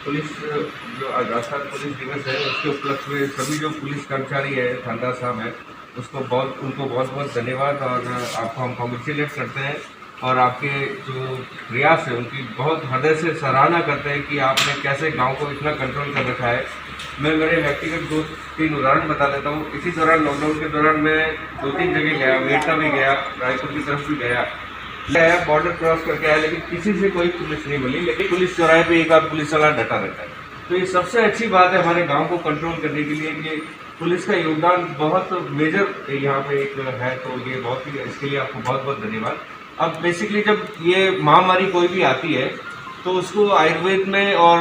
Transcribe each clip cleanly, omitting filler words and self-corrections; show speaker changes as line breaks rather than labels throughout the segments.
Police जो आज राष्ट्रीय पुलिस दिवस है उसके उपलक्ष्य में सभी जो पुलिस कर्मचारी है थानेदार साहब हैं उनको बहुत बहुत धन्यवाद और आपको हम कॉन्ग्रेचुलेट करते हैं और आपके जो प्रयास है उनकी बहुत हृदय से सराहना करते हैं कि आपने कैसे गांव को इतना कंट्रोल कर रखा है। मैं मेरे व्यक्तिगत 2-3 उदाहरण बता देता हूँ। इसी दौरान लॉकडाउन के दौरान मैं 2-3 जगह गया, मेरठा भी गया, रायपुर की तरफ भी गया, बॉर्डर क्रॉस करके आया, लेकिन किसी से कोई पुलिस नहीं मिली, लेकिन पुलिस चौराहे पे एक आध पुलिस वाला डटा रहता है। तो ये सबसे अच्छी बात है हमारे गांव को कंट्रोल करने के लिए कि पुलिस का योगदान बहुत मेजर यहाँ पे एक है। तो ये बहुत ही, इसके लिए आपको बहुत बहुत धन्यवाद। अब बेसिकली जब ये महामारी कोई भी आती है तो उसको आयुर्वेद में और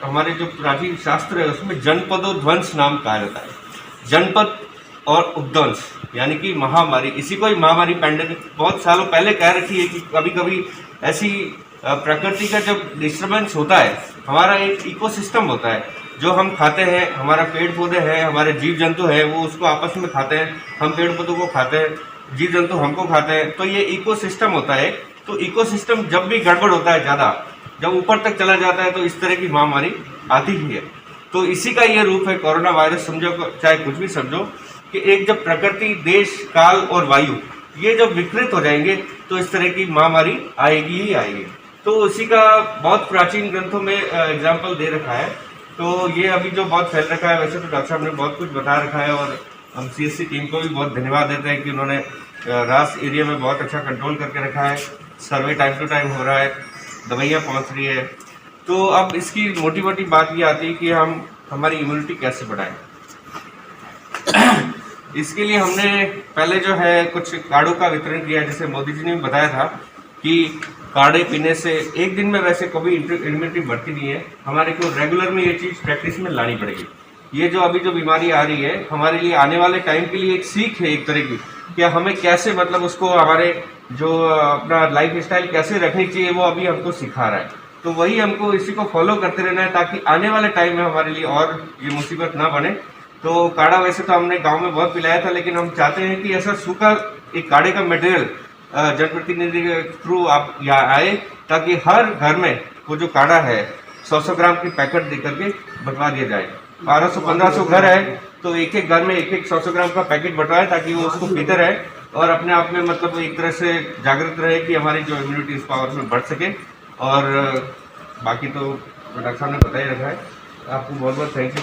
हमारे जो प्राचीन शास्त्र है उसमें जनपदोध्वंस नाम कहा जाता है। जनपद और उद्वंस यानी कि महामारी, इसी को ही महामारी पैंडेमिक बहुत सालों पहले कह रखी है कि कभी कभी ऐसी प्रकृति का जब डिस्टर्बेंस होता है, हमारा एक इकोसिस्टम होता है, जो हम खाते हैं, हमारा पेड़ पौधे हैं, हमारे जीव जंतु हैं, वो उसको आपस में खाते हैं, हम पेड़ पौधों को खाते हैं, जीव जंतु हमको खाते हैं, तो ये इकोसिस्टम होता है। तो इकोसिस्टम जब भी गड़बड़ होता है ज़्यादा, जब ऊपर तक चला जाता है तो इस तरह की महामारी आती ही है। तो इसी का ये रूप है कोरोना वायरस, समझो चाहे कुछ भी समझो, कि एक जब प्रकृति, देश, काल और वायु ये जब विकृत हो जाएंगे तो इस तरह की महामारी आएगी ही आएगी। तो उसी का बहुत प्राचीन ग्रंथों में एग्जाम्पल दे रखा है। तो ये अभी जो बहुत फैल रखा है, वैसे तो डॉक्टर साहब ने बहुत कुछ बता रखा है और हम CSC टीम को भी बहुत धन्यवाद देते हैं कि उन्होंने रास एरिया में बहुत अच्छा कंट्रोल करके रखा है। सर्वे टाइम टू टाइम हो रहा है, दवाइयाँ पहुँच रही है। तो अब इसकी मोटी मोटी बात ये आती है कि हम हमारी इम्यूनिटी कैसे बढ़ाएं। इसके लिए हमने पहले जो है कुछ काढ़ों का वितरण किया, जैसे मोदी जी ने भी बताया था कि काढ़े पीने से एक दिन में वैसे कभी इम्यूनिटी बढ़ती नहीं है, हमारे को रेगुलर में ये चीज़ प्रैक्टिस में लानी पड़ेगी। ये जो अभी जो बीमारी आ रही है हमारे लिए आने वाले टाइम के लिए एक सीख है एक तरह की, कि हमें कैसे मतलब उसको हमारे जो अपना लाइफ स्टाइल कैसे रखनी चाहिए वो अभी हमको सिखा रहा है। तो वही हमको इसी को फॉलो करते रहना है ताकि आने वाले टाइम में हमारे लिए और ये मुसीबत ना बने। तो काढ़ा वैसे तो हमने गांव में बहुत पिलाया था, लेकिन हम चाहते हैं कि ऐसा सूखा एक काढ़े का मटेरियल जनप्रतिनिधि के थ्रू आप यहाँ आए ताकि हर घर में वो जो काढ़ा है 100-100 ग्राम की पैकेट दे करके बंटवा दिया जाए। 1200-1500 घर है तो एक एक घर में एक 100-100 ग्राम का पैकेट बंटवाए ताकि वो उसको पीते रहे और अपने आप में मतलब एक तरह से जागृत रहे कि हमारी जो इम्यूनिटी इस पावर में बढ़ सके। और बाकी तो डॉक्टर साहब ने बता ही रखा है। आपको बहुत बहुत थैंक यू।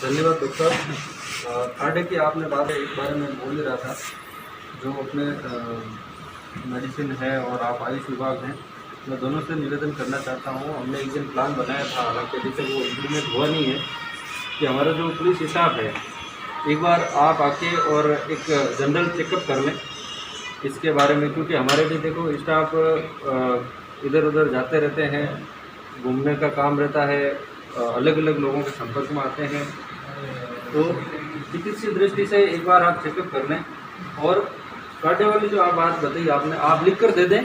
धन्यवाद डॉक्टर। काढ़े की आपने बात एक बारे में बोल ही रहा था, जो अपने मेडिसिन है और आप आयुष विभाग हैं, मैं दोनों से निवेदन करना चाहता हूँ। हमने एक दिन प्लान बनाया था, हालांकि अभी तक वो इम्प्लीमेंट हुआ नहीं है, कि हमारा जो पुलिस स्टाफ है एक बार आप आके और एक जनरल चेकअप कर लें इसके बारे में, क्योंकि हमारे भी देखो स्टाफ इधर उधर जाते रहते हैं, घूमने का काम रहता है, अलग अलग लोगों के संपर्क में आते हैं। तो चिकित्सीय दृष्टि से एक बार आप चेकअप कर लें और काढ़े वाली जो आप बात बताई आपने, आप लिख कर दे दें।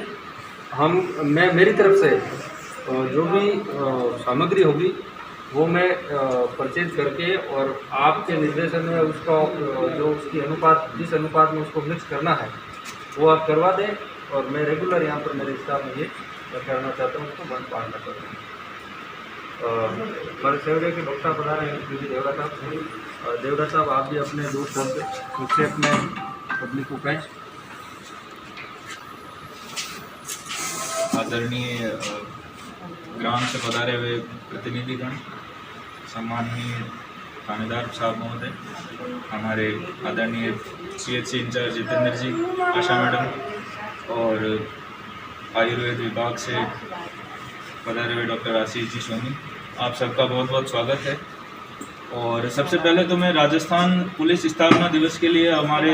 मैं मेरी तरफ से जो भी सामग्री होगी वो मैं परचेज करके और आपके निर्देशन में उसका जो उसकी अनुपात, जिस अनुपात में उसको मिक्स करना है वो आप करवा दें। और मैं रेगुलर यहाँ पर मेरे स्टाफ में ये करना चाहता हूँ, उसको बंद पालना चाहता हूँ। हमारे सेवरे के डॉक्टर बता रहे हैं क्योंकि देवरा साहब आप भी अपने दूर फोन पे मुझसे अपने पब्लिक को कहें।
आदरणीय ग्राम से पधारे हुए प्रतिनिधिगण, सम्माननीय थानेदार साहब महोदय, हमारे आदरणीय CHC इंचार्ज जितेंद्र जी, आशा मैडम और आयुर्वेद विभाग से पधारे हुए डॉक्टर आशीष जी सोनी, आप सबका बहुत बहुत स्वागत है। और सबसे पहले तो मैं राजस्थान पुलिस स्थापना दिवस के लिए हमारे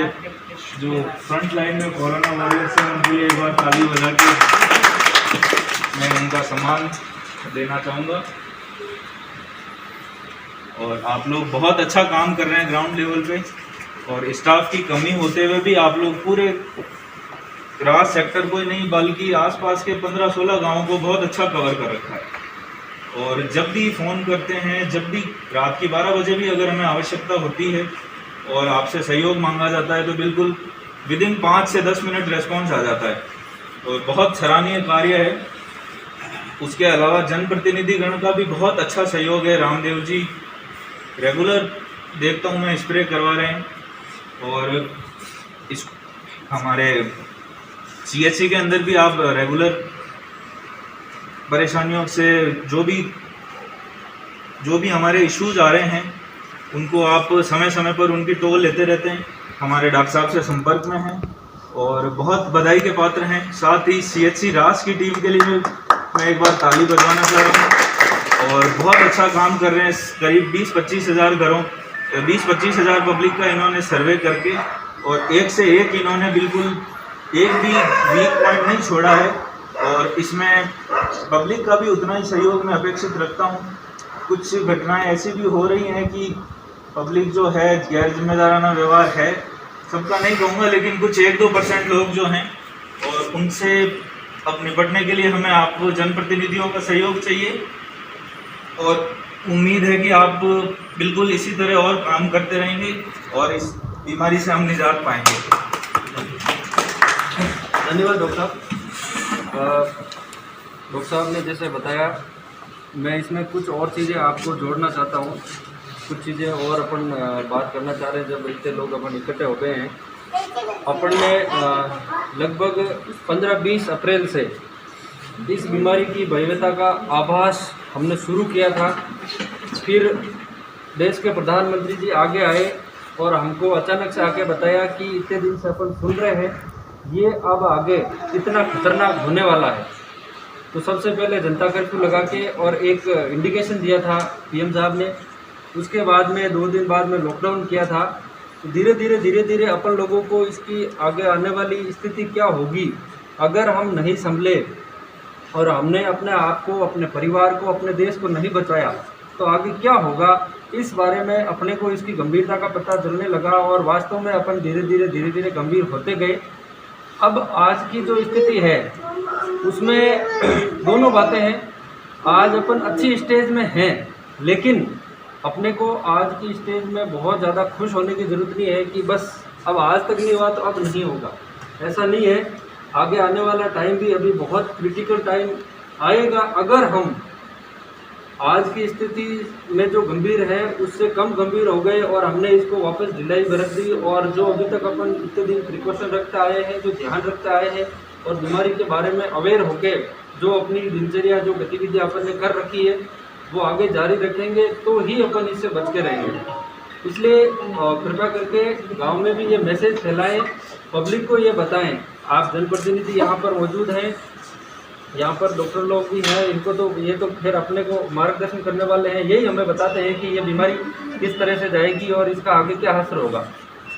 जो फ्रंट लाइन में कोरोना वायरस है उनके लिए एक बार ताली बजा के मैं उनका सम्मान देना चाहूँगा। और आप लोग बहुत अच्छा काम कर रहे हैं ग्राउंड लेवल पे, और स्टाफ की कमी होते हुए भी आप लोग पूरे राज सेक्टर को ही नहीं बल्कि आसपास के 15-16 गांवों को बहुत अच्छा कवर कर रखा है। और जब भी फ़ोन करते हैं, जब भी रात की 12 बजे भी अगर हमें आवश्यकता होती है और आपसे सहयोग मांगा जाता है तो बिल्कुल विदिन 5 से 10 मिनट रेस्पॉन्स आ जाता है। तो बहुत सराहनीय कार्य है। उसके अलावा जनप्रतिनिधिगण का भी बहुत अच्छा सहयोग है। रामदेव जी रेगुलर देखता हूँ मैं स्प्रे करवा रहे हैं, और इस हमारे CHC के अंदर भी आप रेगुलर परेशानियों से जो भी हमारे इश्यूज आ रहे हैं उनको आप समय समय पर उनकी टोल लेते रहते हैं। हमारे डॉक्टर साहब से संपर्क में हैं और बहुत बधाई के पात्र हैं। साथ ही CHC रास की टीम के लिए मैं एक बार ताली बजवाना चाह रहा हूँ, और बहुत अच्छा काम कर रहे हैं। करीब 20-25 हज़ार घरों 20-25 हज़ार पब्लिक का इन्होंने सर्वे करके, और एक से एक इन्होंने बिल्कुल एक भी वीक पॉइंट नहीं छोड़ा है, और इसमें पब्लिक का भी उतना ही सहयोग मैं अपेक्षित रखता हूँ। कुछ घटनाएं ऐसी भी हो रही हैं कि पब्लिक जो है गैर जिम्मेदाराना व्यवहार है, सबका नहीं कहूँगा, लेकिन कुछ 1-2% लोग जो हैं, और उनसे अब निपटने के लिए हमें आप जनप्रतिनिधियों का सहयोग चाहिए, और उम्मीद है कि आप बिल्कुल इसी तरह और काम करते रहेंगे और इस बीमारी से हम निजात पाएंगे।
धन्यवाद डॉक्टर साहब। डॉक्टर साहब ने जैसे बताया, मैं इसमें कुछ और चीज़ें आपको जोड़ना चाहता हूँ। कुछ चीज़ें और अपन बात करना चाह रहे हैं। जब इतने लोग अपन इकट्ठे हो गए हैं, अपन ने लगभग 15-20 अप्रैल से इस बीमारी की भयावहता का आभास हमने शुरू किया था। फिर देश के प्रधानमंत्री जी आगे आए और हमको अचानक से आके बताया कि इतने दिन से अपन सुन रहे हैं, ये अब आगे इतना खतरनाक होने वाला है। तो सबसे पहले जनता कर्फ्यू लगा के और एक इंडिकेशन दिया था PM साहब ने। उसके बाद में 2 दिन बाद में लॉकडाउन किया था। धीरे धीरे अपन लोगों को इसकी आगे आने वाली स्थिति क्या होगी अगर हम नहीं संभले और हमने अपने आप को, अपने परिवार को, अपने देश को नहीं बचाया, तो आगे क्या होगा, इस बारे में अपने को इसकी गंभीरता का पता चलने लगा। और वास्तव में अपन धीरे धीरे गंभीर होते गए। अब आज की जो स्थिति है उसमें दोनों बातें हैं। आज अपन अच्छी स्टेज में हैं, लेकिन अपने को आज की स्टेज में बहुत ज़्यादा खुश होने की ज़रूरत नहीं है कि बस अब आज तक नहीं हुआ तो अब नहीं होगा। ऐसा नहीं है। आगे आने वाला टाइम भी अभी बहुत क्रिटिकल टाइम आएगा। अगर हम आज की स्थिति में जो गंभीर है उससे कम गंभीर हो गए और हमने इसको वापस ढिलाई बरत दी, और जो अभी तक अपन इतने दिन प्रिकॉशन रखते आए हैं, जो ध्यान रखते आए हैं और बीमारी के बारे में अवेयर होके जो अपनी दिनचर्या, जो गतिविधियाँ अपन ने कर रखी है, वो आगे जारी रखेंगे तो ही अपन इससे बच के रहेंगे। इसलिए कृपया करके गांव में भी ये मैसेज फैलाएं, पब्लिक को ये बताएं। आप जनप्रतिनिधि यहाँ पर मौजूद हैं, यहाँ पर डॉक्टर लोग भी हैं, इनको तो ये तो फिर अपने को मार्गदर्शन करने वाले हैं, यही हमें बताते हैं कि ये बीमारी किस तरह से जाएगी और इसका आगे क्या असर होगा।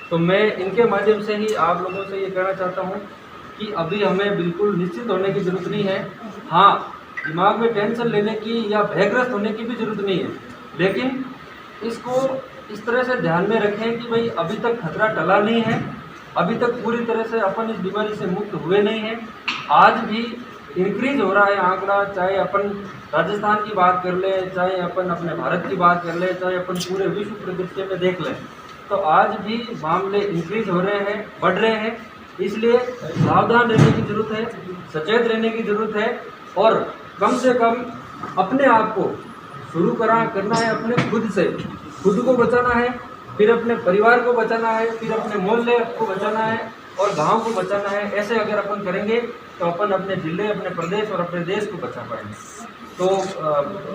तो मैं इनके माध्यम से ही आप लोगों से ये कहना चाहता हूँ कि अभी हमें बिल्कुल निश्चित होने की ज़रूरत नहीं है। हाँ, दिमाग में टेंशन लेने की या भयग्रस्त होने की भी ज़रूरत नहीं है, लेकिन इसको इस तरह से ध्यान में रखें कि भाई अभी तक खतरा टला नहीं है, अभी तक पूरी तरह से अपन इस बीमारी से मुक्त हुए नहीं हैं। आज भी इंक्रीज हो रहा है आंकड़ा, चाहे अपन राजस्थान की बात कर लें, चाहे अपन अपने भारत की बात कर लें, चाहे अपन पूरे विश्व परिदृश्य में देख लें, तो आज भी मामले इंक्रीज हो रहे हैं, बढ़ रहे हैं। इसलिए सावधान रहने की ज़रूरत है, सचेत रहने की ज़रूरत है, और कम से कम अपने आप को शुरू करना है। अपने खुद को बचाना है, फिर अपने परिवार को बचाना है, फिर अपने मोहल्ले को बचाना है और गांव को बचाना है। ऐसे अगर अपन करेंगे तो अपन अपने जिले, अपने प्रदेश और अपने देश को बचा पाएंगे। तो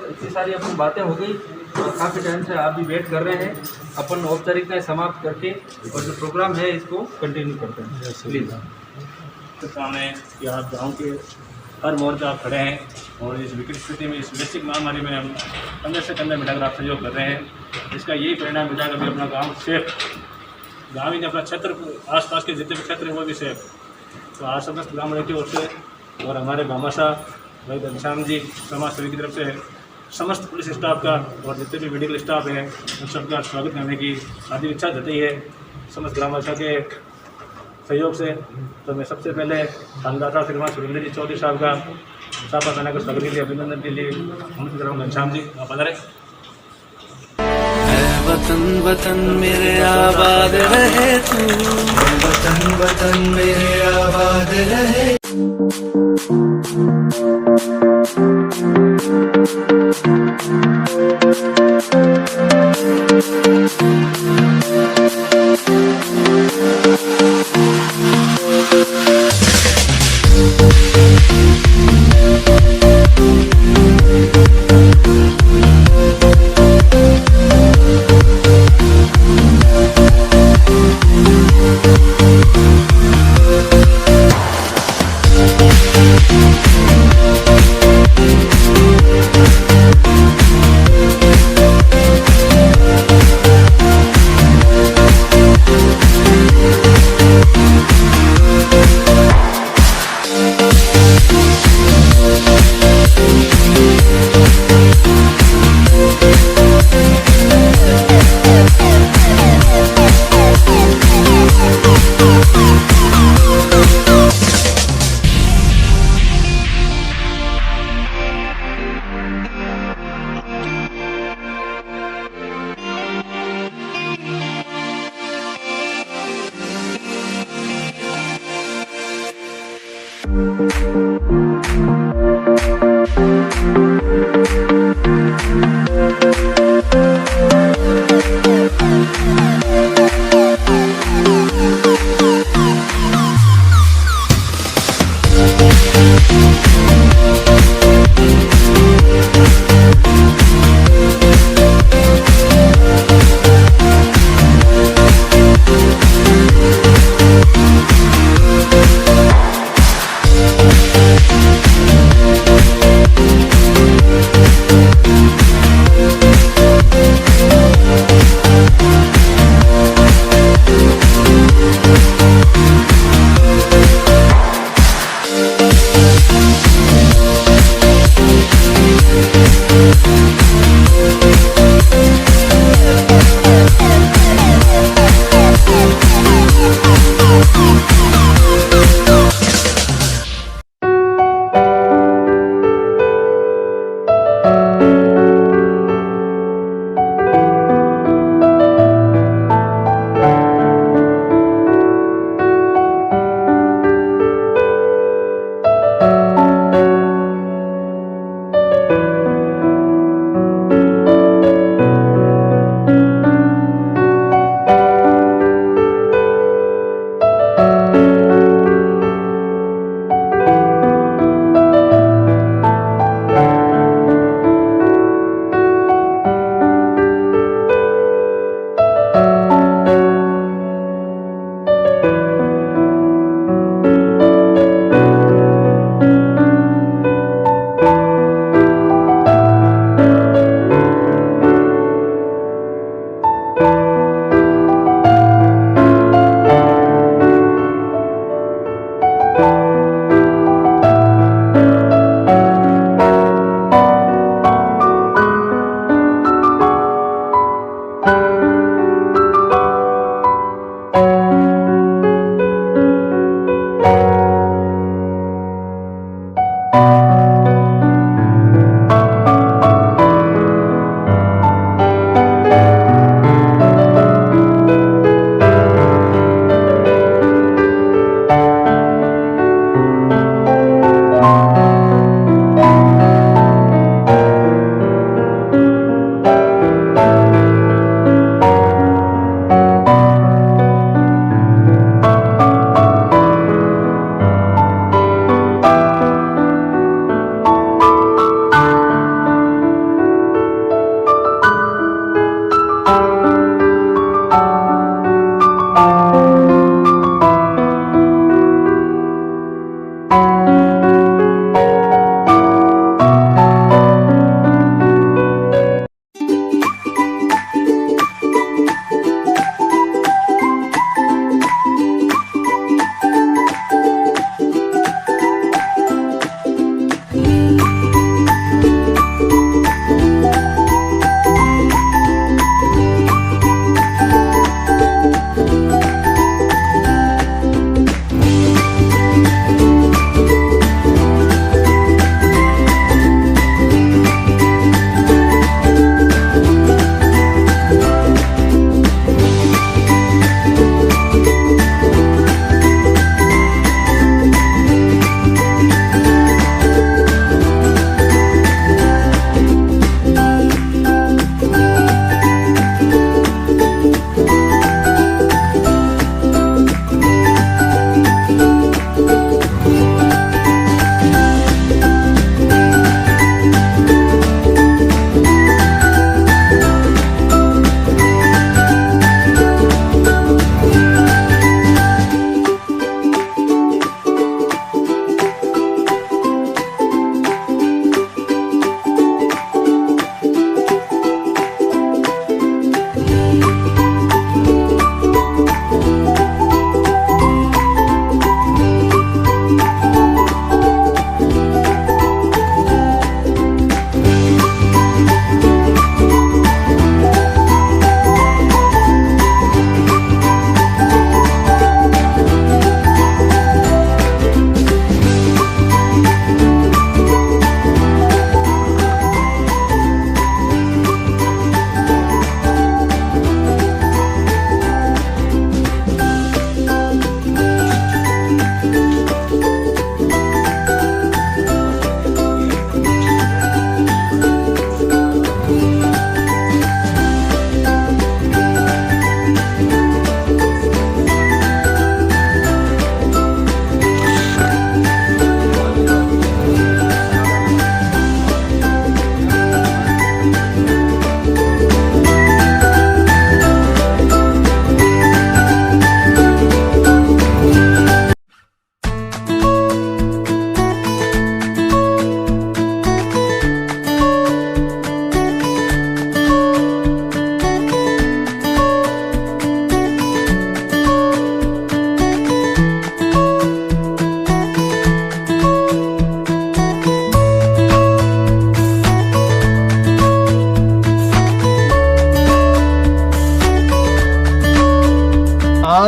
इतनी सारी अपन बातें हो गई, काफ़ी टाइम से आप भी वेट कर रहे हैं। अपन औपचारिकताएं समाप्त करके और जो प्रोग्राम है इसको कंटिन्यू करते हैं। प्लीज़।
सामने यहाँ गाँव के हर मोर्चा आप खड़े हैं और इस विकट स्थिति में, इस वैश्विक महामारी में हम कंधे से कंधे मिलाकर आप सहयोग कर रहे हैं। इसका यही परिणाम मिला कभी अपना गांव सेफ, गाँव ही ने अपना क्षेत्र, आसपास के जितने भी क्षेत्र हैं वो भी सेफ। तो आज समस्त ग्रामीणों की ओर से और हमारे मामा साहब भाई घनश्याम जी, समाज सेवी की तरफ से समस्त पुलिस स्टाफ का और जितने भी मेडिकल स्टाफ है उन सबका स्वागत करने की आदि इच्छा जताई है समस्त ग्रामवासियों के सहयोग से। तो मैं सबसे पहले थानेदार साहब श्रीमान सुरेंद्र जी चौधरी साहब का साफा थाना का स्वागत के लिए, अभिनंदन के लिए अनुरोध कर रहा हूँ। घनश्याम जी आप बता रहे।
वतन वतन मेरे आबाद रहे तू, वतन वतन मेरे आबाद रहे।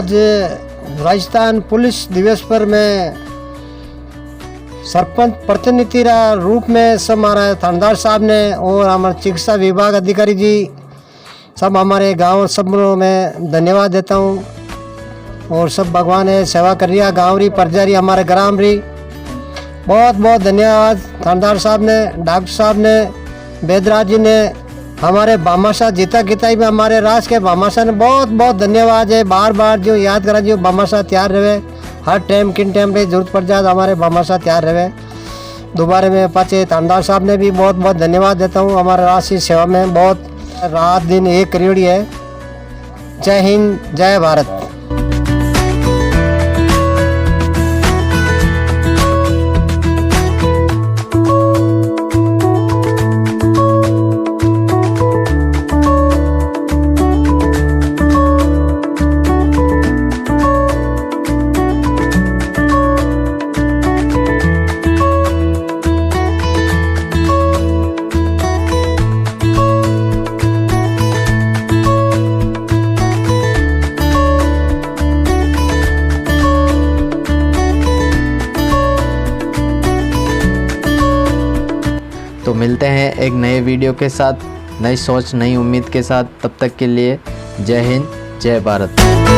आज राजस्थान पुलिस दिवस पर मैं सरपंच प्रतिनिधि रूप में सब हमारे थानेदार साहब ने और हमारे चिकित्सा विभाग अधिकारी जी सब हमारे गांव सब में धन्यवाद देता हूँ। और सब भगवान है सेवा कर रही गाँव री प्रजा री हमारे ग्राम री बहुत बहुत धन्यवाद थानेदार साहब ने, डॉक्टर साहब ने, बेदराज जी ने, हमारे भामाशाह जीता गीता में हमारे राज के भामाशाह ने बहुत बहुत धन्यवाद है। बार बार जो याद करा जो भामाशाह तैयार रहे हर टाइम किन टाइम पे जरूरत पड़ जाए हमारे भामाशाह तैयार रहे। दोबारा में पाचे थानेदार साहब ने भी बहुत बहुत धन्यवाद देता हूँ। हमारे राज की सेवा में बहुत रात दिन एक करीड़ी है। जय हिंद, जय भारत।
तो मिलते हैं एक नए वीडियो के साथ, नई सोच नई उम्मीद के साथ। तब तक के लिए जय हिंद, जय भारत।